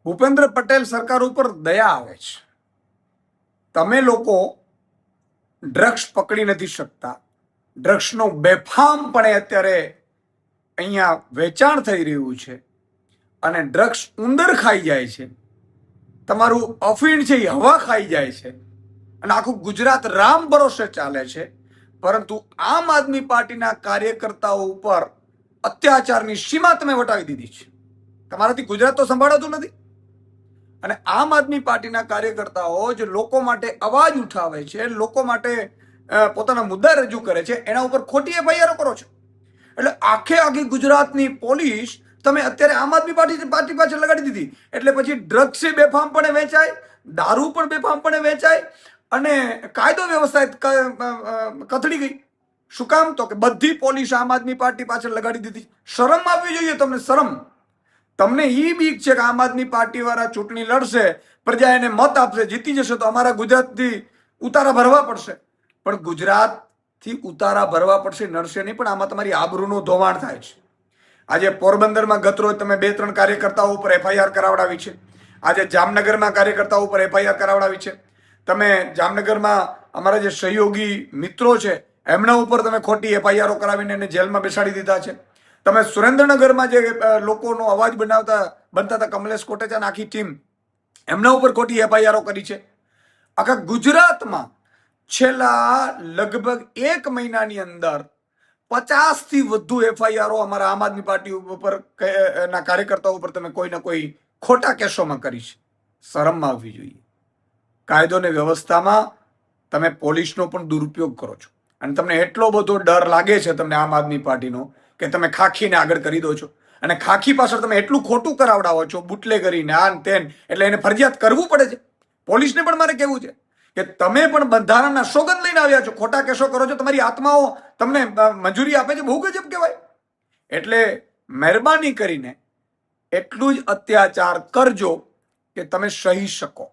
ભૂપેન્દ્ર પટેલ સરકાર ઉપર દયા આવે છે. તમે લોકો ડ્રગ્સ પકડી નથી શકતા. ડ્રગ્સનો બેફામપણે અત્યારે અહીંયા વેચાણ થઈ રહ્યું છે અને ડ્રગ્સ ઉંદર ખાઈ જાય છે. તમારું અફીણ છે એ હવા ખાઈ જાય છે અને આખું ગુજરાત રામ ભરોસે ચાલે છે. પરંતુ આમ આદમી પાર્ટીના કાર્યકર્તાઓ ઉપર અત્યાચારની સીમા તમે વટાવી દીધી છે. તમારાથી ગુજરાત તો સંભાળાતું નથી. અને આમ આદમી પાર્ટીના કાર્યકર્તાઓ જે લોકો માટે અવાજ ઉઠાવે છે, લોકો માટે પોતાના મુદ્દા રજૂ કરે છે, એના ઉપર ખોટી એફઆઈઆર કરો છો. એટલે આખી ગુજરાતની પોલીસ તમે અત્યારે આમ આદમી પાર્ટી પાછળ લગાડી દીધી. એટલે પછી ડ્રગ્સ બેફામપણે વેચાય, દારૂ પણ બેફામપણે વેચાય અને કાયદો વ્યવસ્થા કથળી ગઈ. શું કામ? તો કે બધી પોલીસ આમ આદમી પાર્ટી પાછળ લગાડી દીધી. શરમ આવવી જોઈએ તમને, શરમ. તમને ઈ બીક છે કે આમ આદમી પાર્ટી વાળા ચૂંટણી લડશે, પ્રજા એને મત આપશે, જીતી જશે તો અમારા ગુજરાતથી ઉતારા ભરવા પડશે. પણ ગુજરાતથી ઉતારા ભરવા પડશે, નડશે નહીં, પણ આમાં તમારી આબરૂનું ધોવાણ થાય છે. આજે પોરબંદરમાં ગતરોજ તમે 2-3 કાર્યકર્તાઓ ઉપર એફઆઈઆર કરાવડાવી છે. આજે જામનગરમાં કાર્યકર્તાઓ ઉપર એફઆઈઆર કરાવડાવી છે. તમે જામનગરમાં અમારા જે સહયોગી મિત્રો છે એમના ઉપર તમે ખોટી એફઆઈઆરો કરાવીને એને જેલમાં બેસાડી દીધા છે. તમે સુરેન્દ્રનગરમાં જે લોકોનો અવાજ બનતા હતા કમલેશ કોટેચા આખી ટીમ, એમના ઉપર ખોટી એફઆઈઆરો કરી છે. આખા ગુજરાતમાં છેલ્લા લગભગ 1 મહિનાની અંદર 50 થી વધુ એફઆઈઆરો અમારા આમ આદમી પાર્ટી ઉપર ના કાર્યકર્તાઓ ઉપર તમે કોઈ ને કોઈ ખોટા કેસોમાં કરી છે. શરમ આવવી જોઈએ. કાયદો ને વ્યવસ્થામાં તમે પોલીસનો પણ દુરુપયોગ કરો છો અને તમને એટલો બધો ડર લાગે છે તમને આમ આદમી પાર્ટીનો કે તમે ખાખીને આગળ કરી દો છો અને ખાખી પાછળ તમે એટલું ખોટું કરાવડાવો છો, બુટલે કરીને આન તેન, એટલે એને ફરજિયાત કરવું પડે છે. પોલીસને પણ મારે કહેવું છે કે તમે પણ બંધારણના સોગંદ લઈને આવ્યા છો, ખોટા કેસો કરો છો, તમારી આત્માઓ તમને મંજૂરી આપે છે. બહુ ગજબ કહેવાય. એટલે મહેરબાની કરીને એટલું જ અત્યાચાર કરજો કે તમે સહી શકો.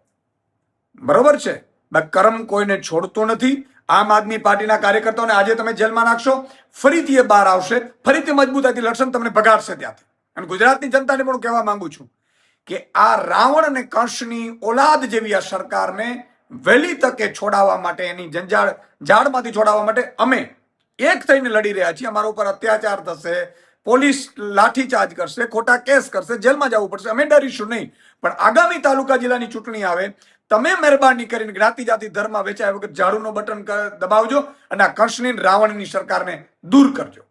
બરોબર છે? કરમ કોઈને છોડતો નથી. આમ આદમી પાર્ટીના કાર્યકર્તાઓને આજે તમે જેલમાં નાખશો, ફરીથી એ બહાર આવશે, ફરીથી મજબૂતાઈથી લડશે, તમને ભગાડશે ત્યાંથી. અને ગુજરાતની જનતાને પણ કહેવા માંગુ છું કે આ રાવણ અને કંસની ઓલાદ જેવી આ સરકારને વહેલી તકે છોડાવવા માટે, એની ઝાડમાંથી છોડાવવા માટે અમે એક થઈને લડી રહ્યા છીએ. અમારા ઉપર અત્યાચાર થશે, પોલીસ લાઠીચાર્જ કરશે, ખોટા કેસ કરશે, જેલમાં જવું પડશે, અમે ડરીશું નહીં. પણ આગામી તાલુકા જિલ્લાની ચૂંટણી આવે, તમે મહેરબાની કરીને જ્ઞાતિ જાતિ ધર્મ વેચાય વગર ઝાડુનો બટન દબાવજો અને આ કંસની રાવણની સરકારને દૂર કરજો.